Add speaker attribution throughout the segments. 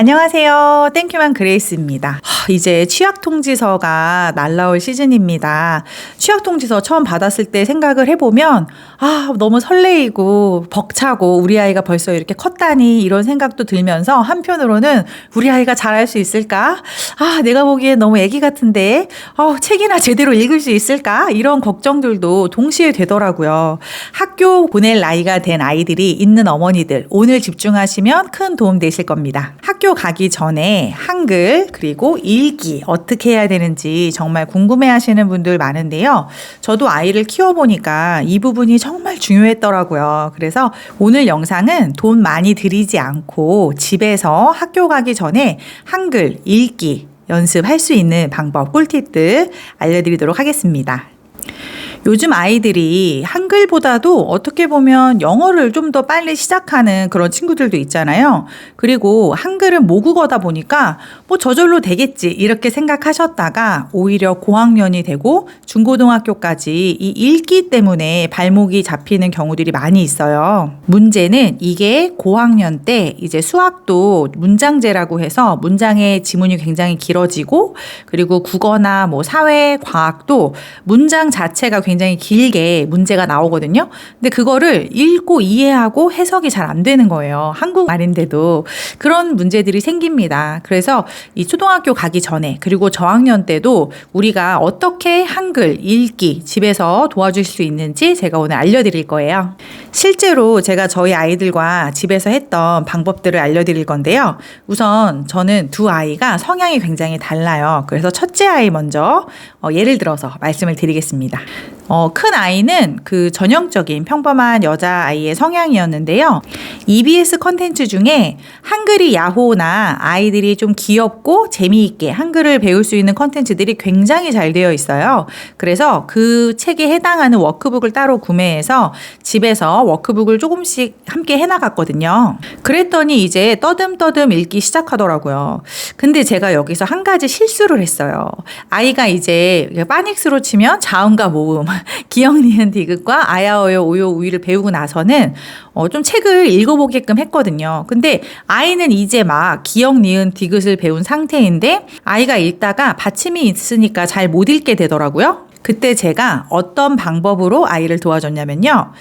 Speaker 1: 안녕하세요. 땡큐만 그레이스입니다. 이제 취약통지서가 날라올 시즌입니다. 취약통지서 처음 받았을 때 생각을 해보면 너무 설레이고 벅차고 우리 아이가 벌써 이렇게 컸다니 이런 생각도 들면서 한편으로는 우리 아이가 잘할 수 있을까? 내가 보기엔 너무 애기 같은데 책이나 제대로 읽을 수 있을까? 이런 걱정들도 동시에 되더라고요. 학교 보낼 나이가 된 아이들이 있는 어머니들 오늘 집중하시면 큰 도움 되실 겁니다. 학교 가기 전에 한글 그리고 읽기 어떻게 해야 되는지 정말 궁금해 하시는 분들 많은데요. 저도 아이를 키워보니까 이 부분이 정말 중요했더라고요. 그래서 오늘 영상은 돈 많이 들이지 않고 집에서 학교 가기 전에 한글 읽기 연습할 수 있는 방법, 꿀팁들 알려드리도록 하겠습니다. 요즘 아이들이 한글보다도 어떻게 보면 영어를 좀 더 빨리 시작하는 그런 친구들도 있잖아요. 그리고 한글은 모국어다 보니까 저절로 되겠지 이렇게 생각하셨다가 오히려 고학년이 되고 중고등학교까지 이 읽기 때문에 발목이 잡히는 경우들이 많이 있어요. 문제는 이게 고학년 때 이제 수학도 문장제라고 해서 문장의 지문이 굉장히 길어지고 그리고 국어나 사회, 과학도 문장 자체가 굉장히 길게 문제가 나오거든요. 근데 그거를 읽고 이해하고 해석이 잘 안 되는 거예요. 한국말인데도 그런 문제들이 생깁니다. 그래서 이 초등학교 가기 전에 그리고 저학년 때도 우리가 어떻게 한글 읽기 집에서 도와줄 수 있는지 제가 오늘 알려드릴 거예요. 실제로 제가 저희 아이들과 집에서 했던 방법들을 알려드릴 건데요. 우선 저는 두 아이가 성향이 굉장히 달라요. 그래서 첫째 아이 먼저 예를 들어서 말씀을 드리겠습니다. 큰 아이는 그 전형적인 평범한 여자아이의 성향이었는데요. EBS 컨텐츠 중에 한글이 야호나 아이들이 좀 귀엽고 재미있게 한글을 배울 수 있는 컨텐츠들이 굉장히 잘 되어 있어요. 그래서 그 책에 해당하는 워크북을 따로 구매해서 집에서 워크북을 조금씩 함께 해나갔거든요. 그랬더니 이제 떠듬떠듬 읽기 시작하더라고요. 근데 제가 여기서 한 가지 실수를 했어요. 아이가 이제 파닉스로 치면 자음과 모음 기역, 니은, 디귿과 아야, 어요, 오요, 우이를 배우고 나서는 좀 책을 읽어보게끔 했거든요. 근데 아이는 이제 막 기역, 니은, 디귿을 배운 상태인데 아이가 읽다가 받침이 있으니까 잘 못 읽게 되더라고요. 그때 제가 어떤 방법으로 아이를 도와줬냐면요.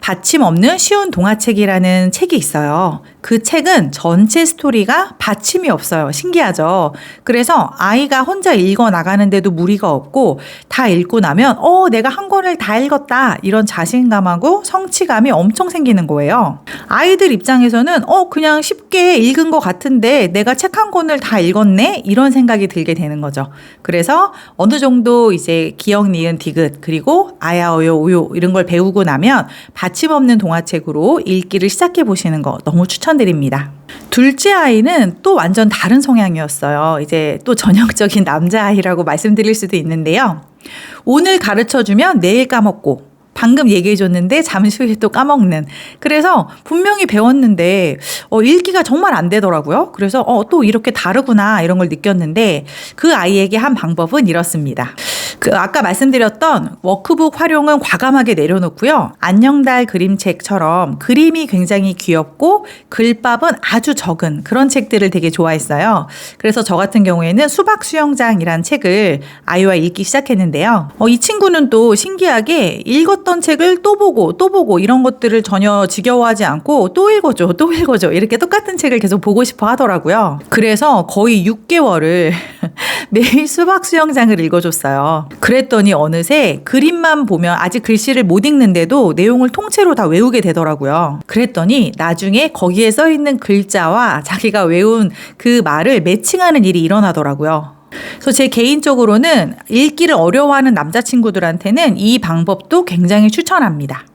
Speaker 1: 받침 없는 쉬운 동화책이라는 책이 있어요. 그 책은 전체 스토리가 받침이 없어요. 신기하죠? 그래서 아이가 혼자 읽어 나가는데도 무리가 없고 다 읽고 나면 내가 한 권을 다 읽었다 이런 자신감하고 성취감이 엄청 생기는 거예요. 아이들 입장에서는 그냥 쉽게 읽은 것 같은데 내가 책 한 권을 다 읽었네 이런 생각이 들게 되는 거죠. 그래서 어느 정도 이제 기역, 니은, 디귿 그리고 아야, 어요, 오요 이런 걸 배우고 나면 받침 없는 동화책으로 읽기를 시작해 보시는 거 너무 추천드립니다. 둘째 아이는 또 완전 다른 성향이었어요. 이제 또 전형적인 남자아이라고 말씀드릴 수도 있는데요. 오늘 가르쳐주면 내일 까먹고 방금 얘기해줬는데 잠시 후에 또 까먹는. 그래서 분명히 배웠는데 읽기가 정말 안 되더라고요. 그래서 또 이렇게 다르구나 이런 걸 느꼈는데 그 아이에게 한 방법은 이렇습니다. 아까 말씀드렸던 워크북 활용은 과감하게 내려놓고요. 안녕달 그림책처럼 그림이 굉장히 귀엽고 글밥은 아주 적은 그런 책들을 되게 좋아했어요. 그래서 저 같은 경우에는 수박 수영장이란 책을 아이와 읽기 시작했는데요. 이 친구는 또 신기하게 읽었던 책을 또 보고 이런 것들을 전혀 지겨워하지 않고 또 읽어줘 이렇게 똑같은 책을 계속 보고 싶어 하더라고요. 그래서 거의 6개월을 매일 수박 수영장을 읽어줬어요. 그랬더니 어느새 그림만 보면 아직 글씨를 못 읽는데도 내용을 통째로 다 외우게 되더라고요. 그랬더니 나중에 거기에 써있는 글자와 자기가 외운 그 말을 매칭하는 일이 일어나더라고요. 그래서 제 개인적으로는 읽기를 어려워하는 남자친구들한테는 이 방법도 굉장히 추천합니다.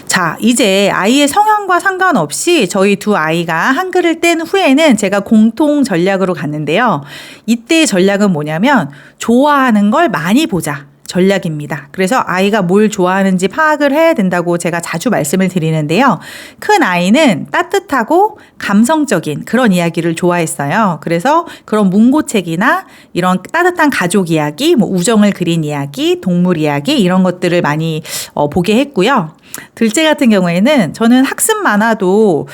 Speaker 1: 자, 이제 아이의 성향과 상관없이 저희 두 아이가 한글을 뗀 후에는 제가 공통 전략으로 갔는데요. 이때 전략은 뭐냐면 좋아하는 걸 많이 보자. 전략입니다. 그래서 아이가 뭘 좋아하는지 파악을 해야 된다고 제가 자주 말씀을 드리는데요. 큰 아이는 따뜻하고 감성적인 그런 이야기를 좋아했어요. 그래서 그런 문고책이나 이런 따뜻한 가족 이야기, 우정을 그린 이야기, 동물 이야기 이런 것들을 많이 보게 했고요. 둘째 같은 경우에는 저는 학습 만화도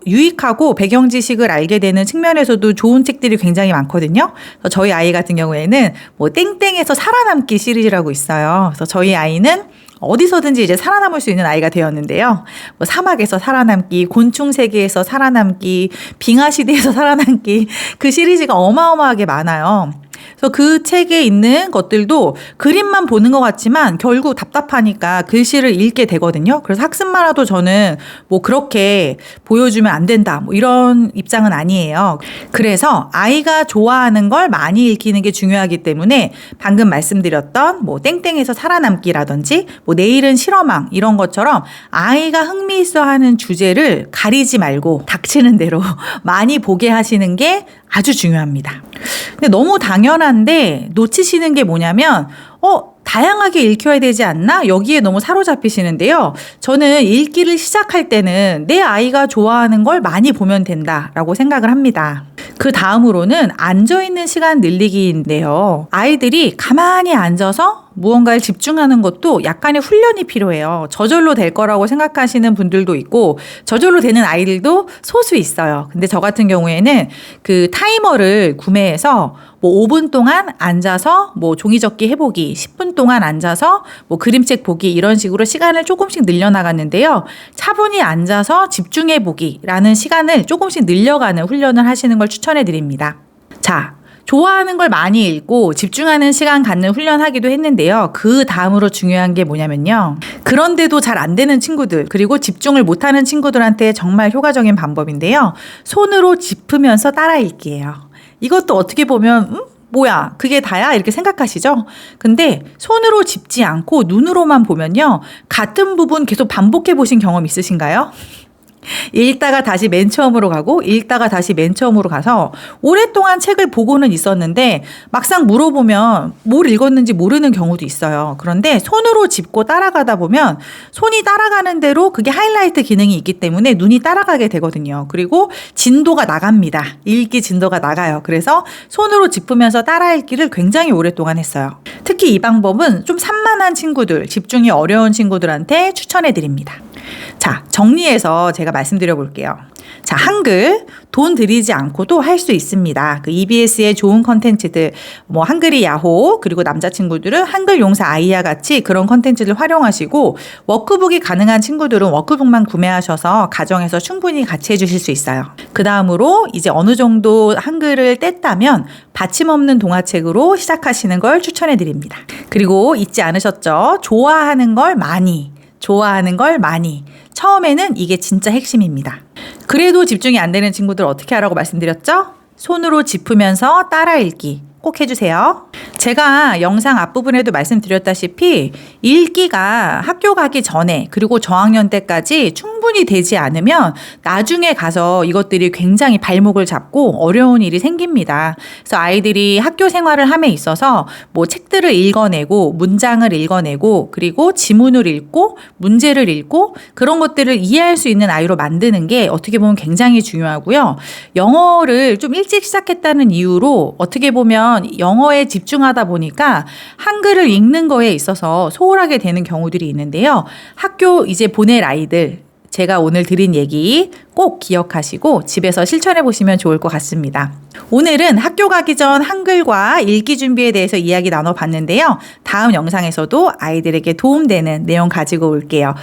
Speaker 1: 유익하고 배경 지식을 알게 되는 측면에서도 좋은 책들이 굉장히 많거든요. 그래서 저희 아이 같은 경우에는 뭐 땡땡에서 살아남기 시리즈라고 있어요. 그래서 저희 아이는 어디서든지 이제 살아남을 수 있는 아이가 되었는데요. 뭐 사막에서 살아남기, 곤충 세계에서 살아남기, 빙하 시대에서 살아남기, 그 시리즈가 어마어마하게 많아요. 그래서 그 책에 있는 것들도 그림만 보는 것 같지만 결국 답답하니까 글씨를 읽게 되거든요. 그래서 학습 만화도 저는 뭐 그렇게 보여주면 안 된다, 뭐 이런 입장은 아니에요. 그래서 아이가 좋아하는 걸 많이 읽히는 게 중요하기 때문에 방금 말씀드렸던 뭐 땡땡에서 살아남기라든지 뭐 내일은 실험왕 이런 것처럼 아이가 흥미있어하는 주제를 가리지 말고 닥치는 대로 많이 보게 하시는 게 아주 중요합니다. 근데 너무 당연한데 놓치시는 게 뭐냐면 다양하게 읽혀야 되지 않나? 여기에 너무 사로잡히시는데요. 저는 읽기를 시작할 때는 내 아이가 좋아하는 걸 많이 보면 된다라고 생각을 합니다. 그 다음으로는 앉아있는 시간 늘리기인데요. 아이들이 가만히 앉아서 무언가에 집중하는 것도 약간의 훈련이 필요해요. 저절로 될 거라고 생각하시는 분들도 있고 저절로 되는 아이들도 소수 있어요. 근데 저 같은 경우에는 그 타이머를 구매해서 뭐 5분 동안 앉아서 뭐 종이접기 해보기, 10분 동안 앉아서 뭐 그림책 보기 이런 식으로 시간을 조금씩 늘려나갔는데요. 차분히 앉아서 집중해보기라는 시간을 조금씩 늘려가는 훈련을 하시는 걸 추천해드립니다. 자, 좋아하는 걸 많이 읽고 집중하는 시간 갖는 훈련하기도 했는데요. 그 다음으로 중요한 게 뭐냐면요. 그런데도 잘 안 되는 친구들, 그리고 집중을 못하는 친구들한테 정말 효과적인 방법인데요. 손으로 짚으면서 따라 읽기예요. 이것도 어떻게 보면 뭐야 그게 다야? 이렇게 생각하시죠? 근데 손으로 짚지 않고 눈으로만 보면요. 같은 부분 계속 반복해 보신 경험 있으신가요? 읽다가 다시 맨 처음으로 가고 읽다가 다시 맨 처음으로 가서 오랫동안 책을 보고는 있었는데 막상 물어보면 뭘 읽었는지 모르는 경우도 있어요. 그런데 손으로 짚고 따라가다 보면 손이 따라가는 대로 그게 하이라이트 기능이 있기 때문에 눈이 따라가게 되거든요. 그리고 진도가 나갑니다. 읽기 진도가 나가요. 그래서 손으로 짚으면서 따라 읽기를 굉장히 오랫동안 했어요. 특히 이 방법은 좀 산만한 친구들, 집중이 어려운 친구들한테 추천해 드립니다. 자, 정리해서 제가 말씀드려 볼게요. 자, 한글 돈 들이지 않고도 할 수 있습니다. 그 EBS의 좋은 컨텐츠들, 뭐 한글이 야호, 그리고 남자친구들은 한글 용사 아이야 같이 그런 컨텐츠를 활용하시고 워크북이 가능한 친구들은 워크북만 구매하셔서 가정에서 충분히 같이 해주실 수 있어요. 그 다음으로 이제 어느 정도 한글을 뗐다면 받침 없는 동화책으로 시작하시는 걸 추천해 드립니다. 그리고 잊지 않으셨죠? 좋아하는 걸 많이. 처음에는 이게 진짜 핵심입니다. 그래도 집중이 안 되는 친구들 어떻게 하라고 말씀드렸죠? 손으로 짚으면서 따라 읽기 꼭 해주세요. 제가 영상 앞부분에도 말씀드렸다시피 읽기가 학교 가기 전에 그리고 저학년 때까지 충분히 되지 않으면 나중에 가서 이것들이 굉장히 발목을 잡고 어려운 일이 생깁니다. 그래서 아이들이 학교 생활을 함에 있어서 뭐 책들을 읽어내고 문장을 읽어내고 그리고 지문을 읽고 문제를 읽고 그런 것들을 이해할 수 있는 아이로 만드는 게 어떻게 보면 굉장히 중요하고요. 영어를 좀 일찍 시작했다는 이유로 어떻게 보면 영어에 집중하다 보니까 한글을 읽는 거에 있어서 소홀하게 되는 경우들이 있는데요. 학교 이제 보낼 아이들, 제가 오늘 드린 얘기 꼭 기억하시고 집에서 실천해 보시면 좋을 것 같습니다. 오늘은 학교 가기 전 한글과 읽기 준비에 대해서 이야기 나눠봤는데요. 다음 영상에서도 아이들에게 도움되는 내용 가지고 올게요.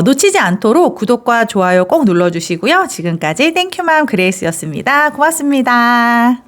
Speaker 1: 놓치지 않도록 구독과 좋아요 꼭 눌러주시고요. 지금까지 땡큐맘 그레이스였습니다. 고맙습니다.